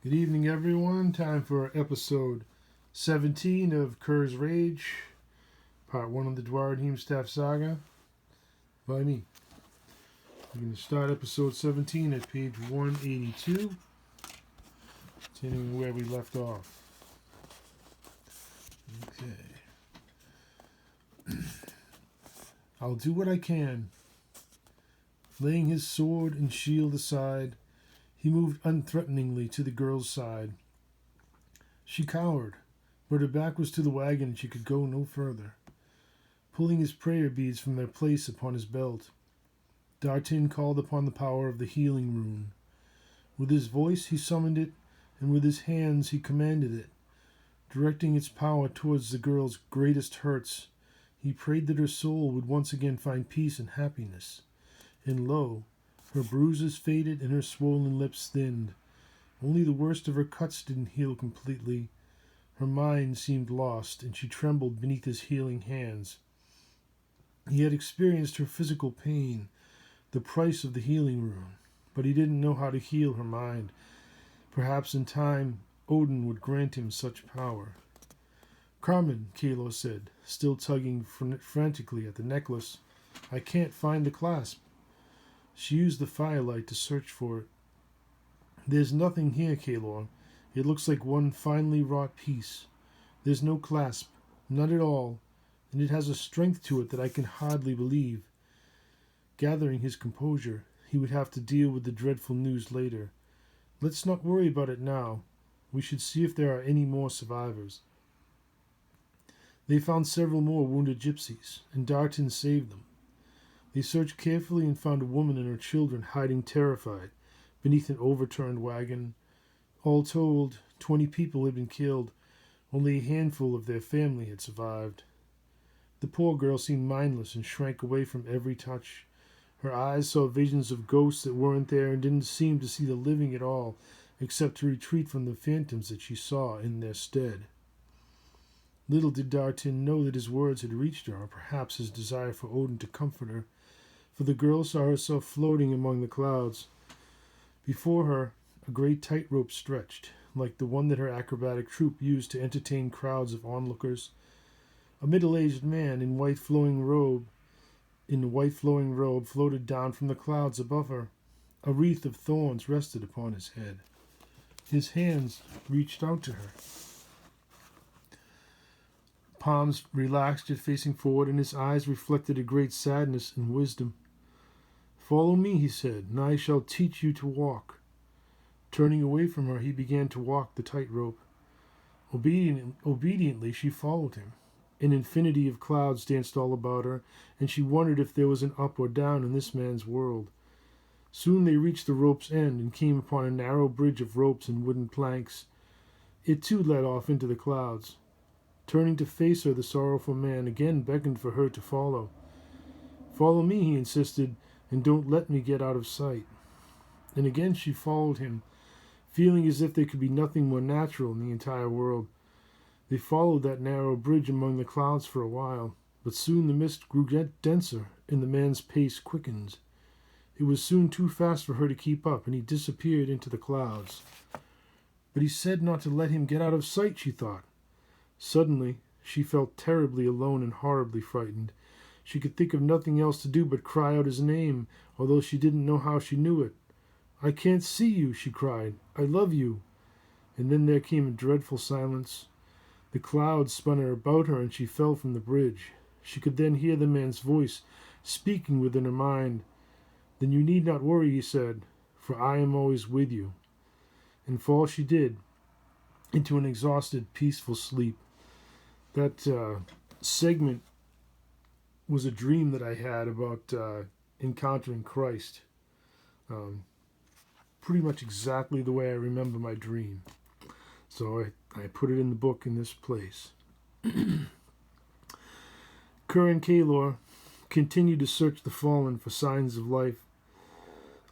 Good evening, everyone. Time for episode 17 of Kerr's Rage, part 1 of the Duaredheim staff saga by me. We're going to start episode 17 at page 182, continuing where we left off. Okay. I'll do what I can. Laying his sword and shield aside, he moved unthreateningly to the girl's side. She cowered, but her back was to the wagon and she could go no further. Pulling his prayer beads from their place upon his belt, D'Artin called upon the power of the healing rune. With his voice he summoned it, and with his hands he commanded it. Directing its power towards the girl's greatest hurts, he prayed that her soul would once again find peace and happiness. And lo, her bruises faded and her swollen lips thinned. Only the worst of her cuts didn't heal completely. Her mind seemed lost, and she trembled beneath his healing hands. He had experienced her physical pain, the price of the healing rune, but he didn't know how to heal her mind. Perhaps in time, Odin would grant him such power. "Carmen," Kalo said, still tugging frantically at the necklace, "I can't find the clasp." She used the firelight to search for it. "There's nothing here, Kalor. It looks like one finely wrought piece. There's no clasp, none at all, and it has a strength to it that I can hardly believe." Gathering his composure, he would have to deal with the dreadful news later. Let's not worry about it now. We should see if there are any more survivors. They found several more wounded gypsies, and D'Artin saved them. They searched carefully and found a woman and her children hiding terrified beneath an overturned wagon. All told, 20 people had been killed. Only a handful of their family had survived. The poor girl seemed mindless and shrank away from every touch. Her eyes saw visions of ghosts that weren't there and didn't seem to see the living at all, except to retreat from the phantoms that she saw in their stead. Little did D'Artin know that his words had reached her, or perhaps his desire for Odin to comfort her, for the girl saw herself floating among the clouds. Before her, a great tightrope stretched, like the one that her acrobatic troupe used to entertain crowds of onlookers. A middle-aged man in a white flowing robe floated down from the clouds above her. A wreath of thorns rested upon his head. His hands reached out to her. Palms relaxed yet facing forward, and his eyes reflected a great sadness and wisdom. "Follow me," he said, "and I shall teach you to walk." Turning away from her, he began to walk the tightrope. Obediently, she followed him. An infinity of clouds danced all about her, and she wondered if there was an up or down in this man's world. Soon they reached the rope's end and came upon a narrow bridge of ropes and wooden planks. It too led off into the clouds. Turning to face her, the sorrowful man again beckoned for her to follow. "Follow me," he insisted, "and don't let me get out of sight." And again she followed him, feeling as if there could be nothing more natural in the entire world. They followed that narrow bridge among the clouds for a while, but soon the mist grew denser and the man's pace quickened. It was soon too fast for her to keep up, and he disappeared into the clouds. But he said not to let him get out of sight, she thought. Suddenly, she felt terribly alone and horribly frightened. She could think of nothing else to do but cry out his name, although she didn't know how she knew it. "I can't see you," she cried. "I love you." And then there came a dreadful silence. The clouds spun her about her, and she fell from the bridge. She could then hear the man's voice speaking within her mind. "Then you need not worry," he said, "for I am always with you." And fall she did, into an exhausted, peaceful sleep. That segment was a dream that I had about encountering Christ. Pretty much exactly the way I remember my dream. So I put it in the book in this place. Kerr and Kalor continued to search the fallen for signs of life.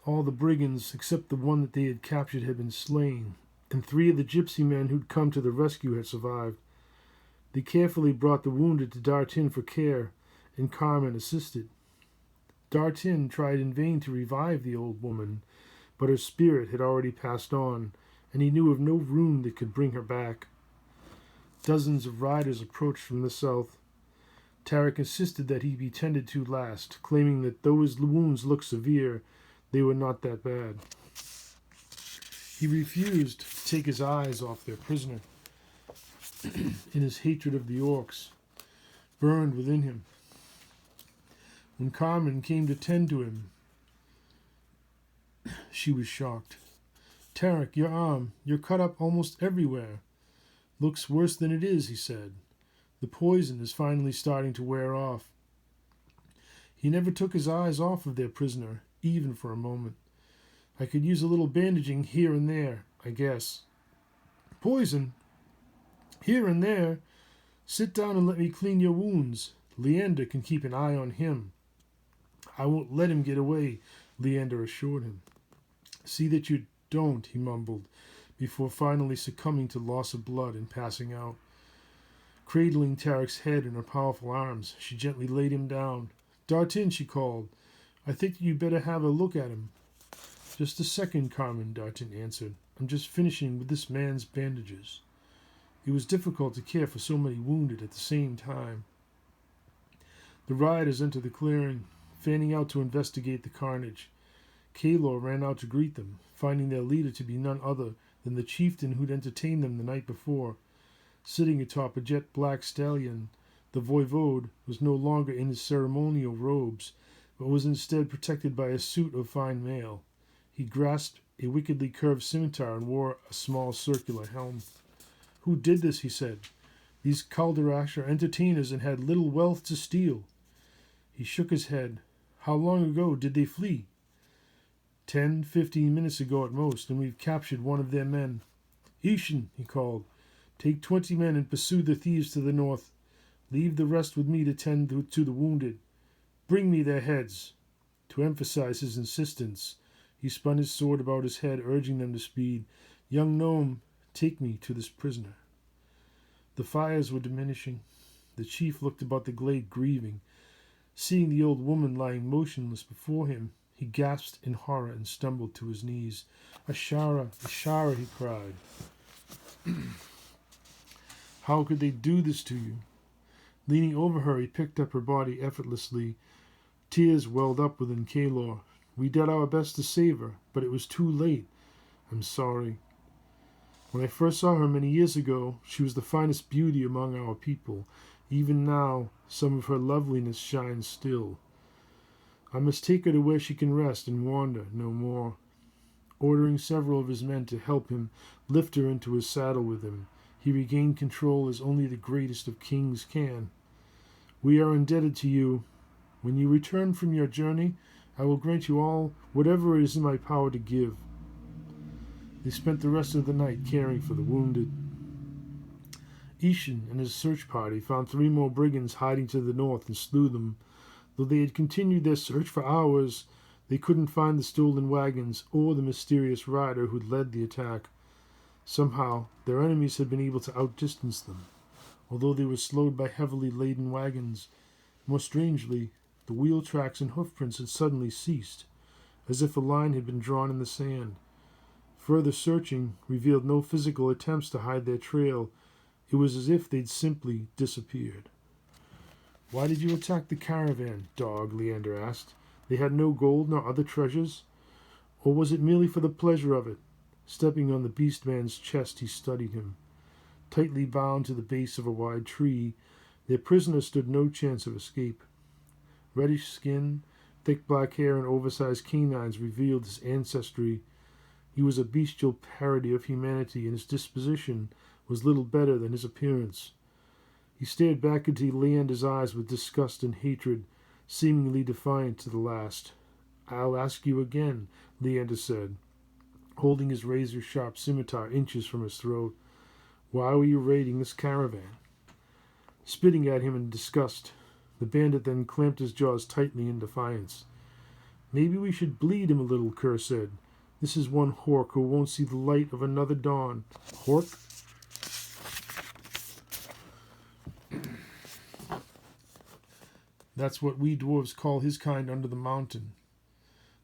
All the brigands, except the one that they had captured, had been slain, and 3 of the gypsy men who'd come to the rescue had survived. They carefully brought the wounded to D'Artin for care, and Carmen assisted. D'Artin tried in vain to revive the old woman, but her spirit had already passed on, and he knew of no rune that could bring her back. Dozens of riders approached from the south. Tarek insisted that he be tended to last, claiming that though his wounds looked severe, they were not that bad. He refused to take his eyes off their prisoner, and his hatred of the orcs burned within him. When Carmen came to tend to him, she was shocked. "Tarek, your arm, you're cut up almost everywhere." "Looks worse than it is," he said. "The poison is finally starting to wear off." He never took his eyes off of their prisoner, even for a moment. "I could use a little bandaging here and there, I guess." "Poison? Here and there? Sit down and let me clean your wounds. Leander can keep an eye on him." "I won't let him get away," Leander assured him. "See that you don't," he mumbled, before finally succumbing to loss of blood and passing out. Cradling Tarek's head in her powerful arms, she gently laid him down. "Dartin," she called, "I think you'd better have a look at him." "Just a second, Carmen," Dartin answered. "I'm just finishing with this man's bandages." It was difficult to care for so many wounded at the same time. The rioters entered the clearing, fanning out to investigate the carnage. Kalor ran out to greet them, finding their leader to be none other than the chieftain who'd entertained them the night before. Sitting atop a jet-black stallion, the voivode was no longer in his ceremonial robes, but was instead protected by a suit of fine mail. He grasped a wickedly curved scimitar and wore a small circular helm. "Who did this?" he said. "These Kalderash are entertainers and had little wealth to steal." He shook his head. "How long ago did they flee?" 10-15 minutes ago at most, and we've captured one of their men." "Ishin," he called, "take 20 men and pursue the thieves to the north. Leave the rest with me to tend to the wounded. Bring me their heads." To emphasize his insistence, he spun his sword about his head, urging them to speed. "Young gnome, take me to this prisoner." The fires were diminishing. The chief looked about the glade, grieving. Seeing the old woman lying motionless before him, he gasped in horror and stumbled to his knees. "Ashara, Ashara," he cried. "How could they do this to you?" Leaning over her, he picked up her body effortlessly. Tears welled up within Kalor. "We did our best to save her, but it was too late. I'm sorry. When I first saw her many years ago, she was the finest beauty among our people. Even now, some of her loveliness shines still. I must take her to where she can rest and wander no more." Ordering several of his men to help him lift her into his saddle with him, he regained control as only the greatest of kings can. "We are indebted to you. When you return from your journey, I will grant you all whatever it is in my power to give." They spent the rest of the night caring for the wounded. Ishin and his search party found 3 more brigands hiding to the north and slew them. Though they had continued their search for hours, they couldn't find the stolen wagons or the mysterious rider who'd led the attack. Somehow, their enemies had been able to outdistance them, although they were slowed by heavily laden wagons. More strangely, the wheel tracks and hoofprints had suddenly ceased, as if a line had been drawn in the sand. Further searching revealed no physical attempts to hide their trail. It was as if they'd simply disappeared. "Why did you attack the caravan, dog?" Leander asked. "They had no gold nor other treasures? Or was it merely for the pleasure of it?" Stepping on the beast man's chest, he studied him. Tightly bound to the base of a wide tree, their prisoner stood no chance of escape. Reddish skin, thick black hair, and oversized canines revealed his ancestry. He was a bestial parody of humanity, and his disposition was little better than his appearance. He stared back into Leander's eyes with disgust and hatred, seemingly defiant to the last. "I'll ask you again," Leander said, holding his razor-sharp scimitar inches from his throat. "Why were you raiding this caravan?" Spitting at him in disgust, the bandit then clamped his jaws tightly in defiance. "Maybe we should bleed him a little," Kerr said. "This is one Hork who won't see the light of another dawn." "Hork?" "That's what we dwarves call his kind under the mountain."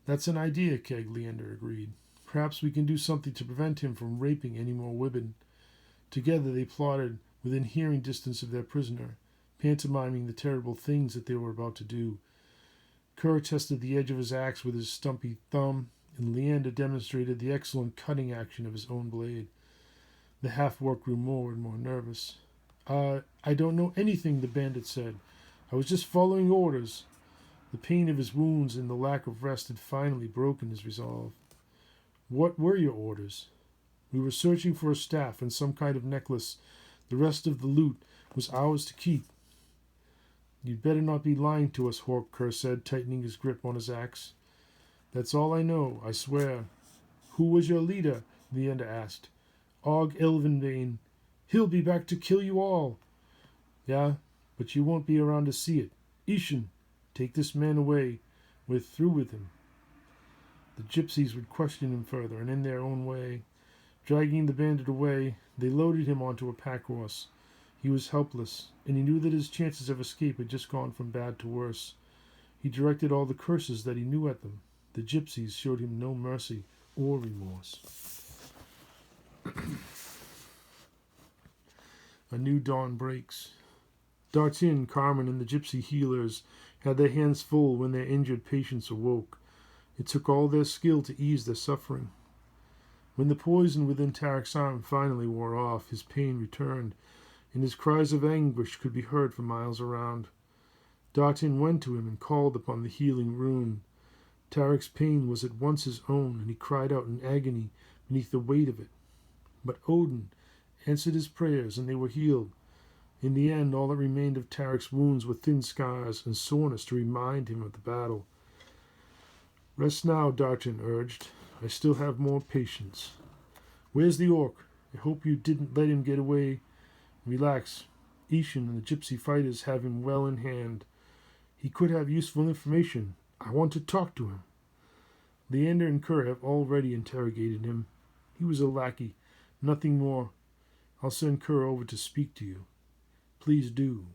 "That's an idea, Keg," Leander agreed. Perhaps we can do something to prevent him from raping any more women. Together they plotted within hearing distance of their prisoner, pantomiming the terrible things that they were about to do. Kerr tested the edge of his axe with his stumpy thumb, and Leander demonstrated the excellent cutting action of his own blade. The half-orc grew more and more nervous. I don't know anything, the bandit said. I was just following orders. The pain of his wounds and the lack of rest had finally broken his resolve. What were your orders? We were searching for a staff and some kind of necklace. The rest of the loot was ours to keep. You'd better not be lying to us, Hork, Kerr said, tightening his grip on his axe. That's all I know, I swear. Who was your leader? Leander asked. Og Elvenbane. He'll be back to kill you all. Yeah, but you won't be around to see it. Ishan, take this man away. We're through with him. The gypsies would question him further, and in their own way, dragging the bandit away, they loaded him onto a pack horse. He was helpless, and he knew that his chances of escape had just gone from bad to worse. He directed all the curses that he knew at them. The gypsies showed him no mercy or remorse. A new dawn breaks. D'Artin, Carmen, and the gypsy healers had their hands full when their injured patients awoke. It took all their skill to ease their suffering. When the poison within Tarek's arm finally wore off, his pain returned, and his cries of anguish could be heard for miles around. D'Artin went to him and called upon the healing rune. Tarek's pain was at once his own, and he cried out in agony beneath the weight of it. But Odin answered his prayers, and they were healed. In the end, all that remained of Tarek's wounds were thin scars and soreness to remind him of the battle. Rest now, D'Artin urged. I still have more patience. Where's the orc? I hope you didn't let him get away. Relax. Ishan and the gypsy fighters have him well in hand. He could have useful information. I want to talk to him. Leander and Kerr have already interrogated him. He was a lackey, nothing more. I'll send Kerr over to speak to you. Please do.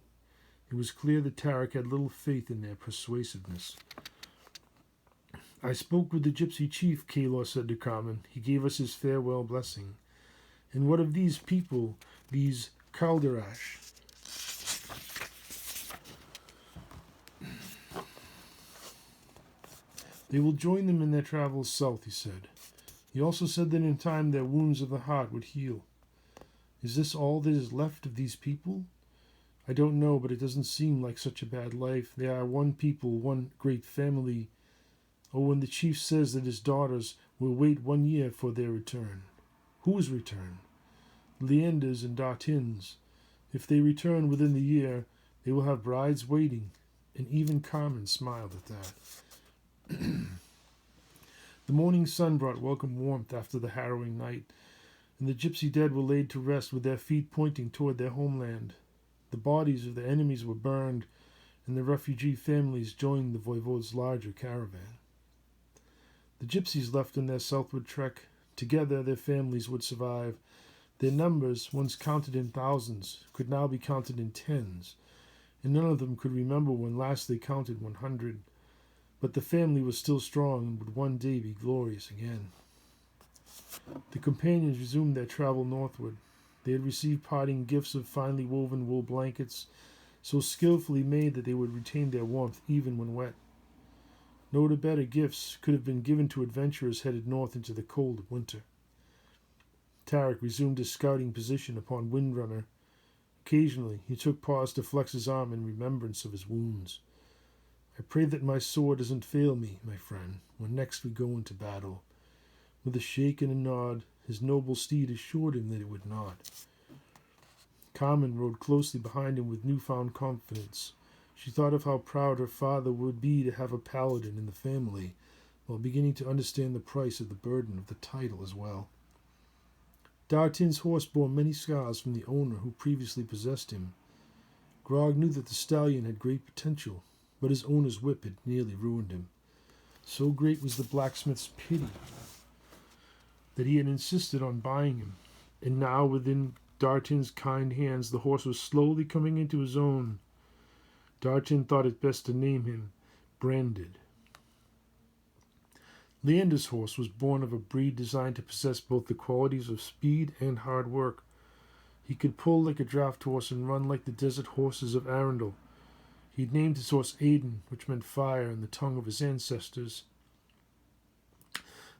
It was clear that Tarek had little faith in their persuasiveness. I spoke with the gypsy chief, Kalor said to Carmen. He gave us his farewell blessing. And what of these people, these Kalderash? They will join them in their travels south, he said. He also said that in time their wounds of the heart would heal. Is this all that is left of these people? I don't know, but it doesn't seem like such a bad life. They are one people, one great family. Oh, when the chief says that his daughters will wait 1 year for their return. Whose return? Leander's and D'Artin's. If they return within the year, they will have brides waiting, and even Carmen smiled at that. The morning sun brought welcome warmth after the harrowing night, and the gypsy dead were laid to rest with their feet pointing toward their homeland. The bodies of their enemies were burned, and the refugee families joined the voivode's larger caravan. The gypsies left on their southward trek. Together their families would survive. Their numbers, once counted in thousands, could now be counted in tens, and none of them could remember when last they counted 100. But the family was still strong and would one day be glorious again. The companions resumed their travel northward. They had received parting gifts of finely woven wool blankets, so skillfully made that they would retain their warmth even when wet. No better gifts could have been given to adventurers headed north into the cold of winter. Tarek resumed his scouting position upon Windrunner. Occasionally he took pause to flex his arm in remembrance of his wounds. I pray that my sword doesn't fail me, my friend, when next we go into battle. With a shake and a nod, his noble steed assured him that it would not. Carmen rode closely behind him with newfound confidence. She thought of how proud her father would be to have a paladin in the family, while beginning to understand the price of the burden of the title as well. D'Artin's horse bore many scars from the owner who previously possessed him. Grog knew that the stallion had great potential, but his owner's whip had nearly ruined him. So great was the blacksmith's pity that he had insisted on buying him, and now within D'Artin's kind hands the horse was slowly coming into his own. D'Artin thought it best to name him Branded. Leander's horse was born of a breed designed to possess both the qualities of speed and hard work. He could pull like a draft horse and run like the desert horses of Arundel. He'd named his horse Aiden, which meant fire in the tongue of his ancestors.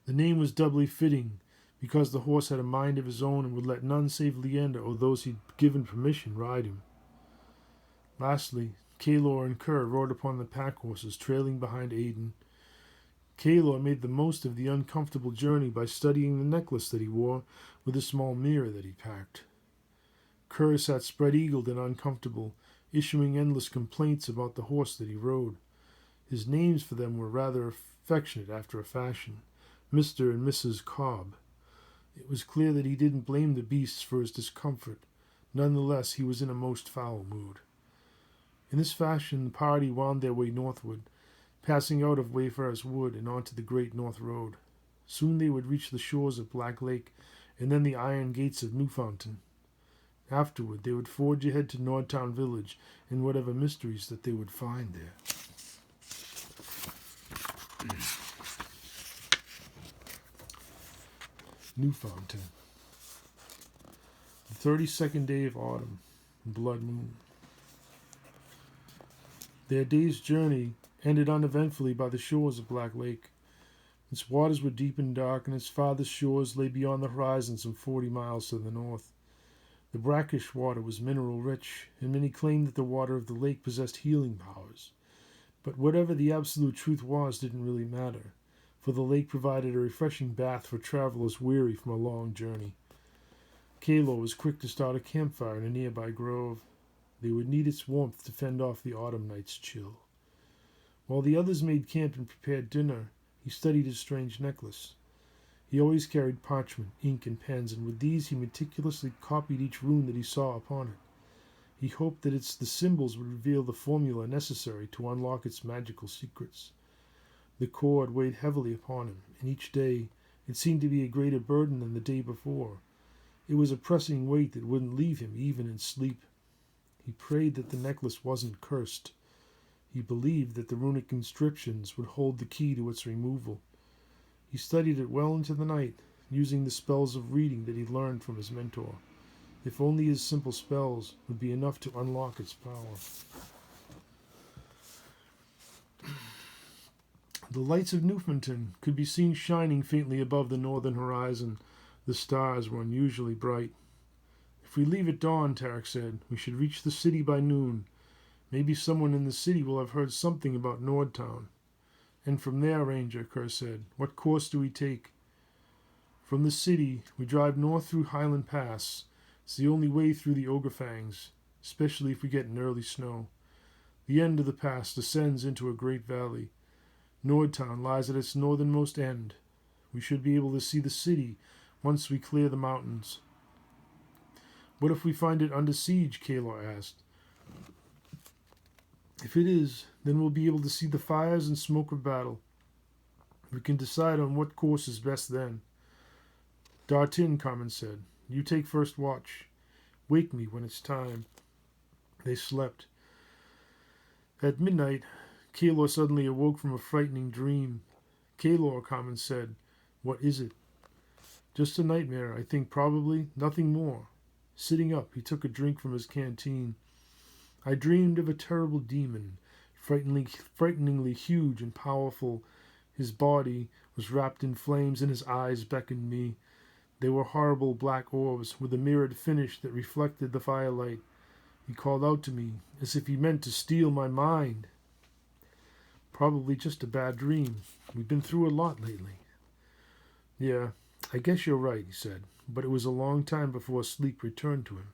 The name was doubly fitting, because the horse had a mind of his own and would let none save Leander or those he'd given permission ride him. Lastly, Kalor and Kerr rode upon the pack horses, trailing behind Aiden. Kalor made the most of the uncomfortable journey by studying the necklace that he wore with a small mirror that he packed. Kerr sat spread-eagled and uncomfortable, issuing endless complaints about the horse that he rode. His names for them were rather affectionate after a fashion, Mr. and Mrs. Cobb. It was clear that he didn't blame the beasts for his discomfort. Nonetheless, he was in a most foul mood. In this fashion, the party wound their way northward, passing out of Wayfarer's Wood and onto the Great North Road. Soon they would reach the shores of Black Lake and then the iron gates of Newfoundton. Afterward, they would forge ahead to Nordtown Village and whatever mysteries that they would find there. Newfoundton. The 32nd day of autumn, blood moon. Their day's journey ended uneventfully by the shores of Black Lake. Its waters were deep and dark, and its farthest shores lay beyond the horizon some 40 miles to the north. The brackish water was mineral-rich, and many claimed that the water of the lake possessed healing powers. But whatever the absolute truth was didn't really matter, for the lake provided a refreshing bath for travelers weary from a long journey. Kalor was quick to start a campfire in a nearby grove. They would need its warmth to fend off the autumn night's chill. While the others made camp and prepared dinner, he studied his strange necklace. He always carried parchment, ink, and pens, and with these he meticulously copied each rune that he saw upon it. He hoped that the symbols would reveal the formula necessary to unlock its magical secrets. The cord weighed heavily upon him, and each day it seemed to be a greater burden than the day before. It was a pressing weight that wouldn't leave him even in sleep. He prayed that the necklace wasn't cursed. He believed that the runic inscriptions would hold the key to its removal. He studied it well into the night, using the spells of reading that he learned from his mentor. If only his simple spells would be enough to unlock its power. The lights of Newfoundton could be seen shining faintly above the northern horizon. The stars were unusually bright. If we leave at dawn, Tarek said, we should reach the city by noon. Maybe someone in the city will have heard something about Nordtown. And from there, Ranger, Kerr said, what course do we take? From the city, we drive north through Highland Pass. It's the only way through the Ogrefangs, especially if we get an early snow. The end of the pass descends into a great valley. Nordtown lies at its northernmost end. We should be able to see the city once we clear the mountains. What if we find it under siege? Kalor asked. If it is, then we'll be able to see the fires and smoke of battle. We can decide on what course is best then. Dartin, Carmen said, you take first watch. Wake me when it's time. They slept. At midnight, Kalor suddenly awoke from a frightening dream. Kalor, Carmen said, what is it? Just a nightmare, I think, probably, nothing more. Sitting up, he took a drink from his canteen. I dreamed of a terrible demon, frighteningly huge and powerful. His body was wrapped in flames, and his eyes beckoned me. They were horrible black orbs with a mirrored finish that reflected the firelight. He called out to me, as if he meant to steal my mind. Probably just a bad dream. We've been through a lot lately. Yeah, I guess you're right, he said, but it was a long time before sleep returned to him.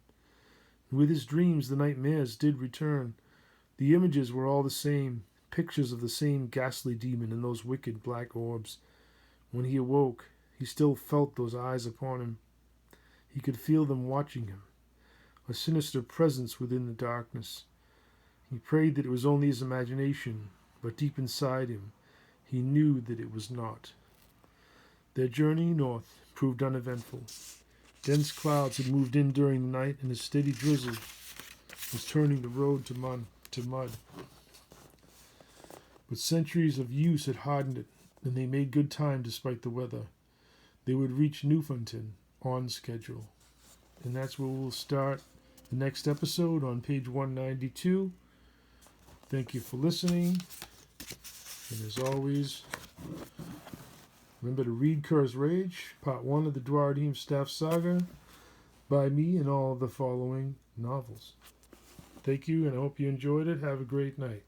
With his dreams, the nightmares did return. The images were all the same, pictures of the same ghastly demon and those wicked black orbs. When he awoke, he still felt those eyes upon him. He could feel them watching him, a sinister presence within the darkness. He prayed that it was only his imagination, but deep inside him, he knew that it was not. Their journey north proved uneventful. Dense clouds had moved in during the night, and a steady drizzle was turning the road to mud. But centuries of use had hardened it, and they made good time despite the weather. They would reach Newfoundton on schedule. And that's where we'll start the next episode on page 192. Thank you for listening. And as always, remember to read Curse Rage, Part 1 of the Duaredheim Staff Saga, by me and all of the following novels. Thank you, and I hope you enjoyed it. Have a great night.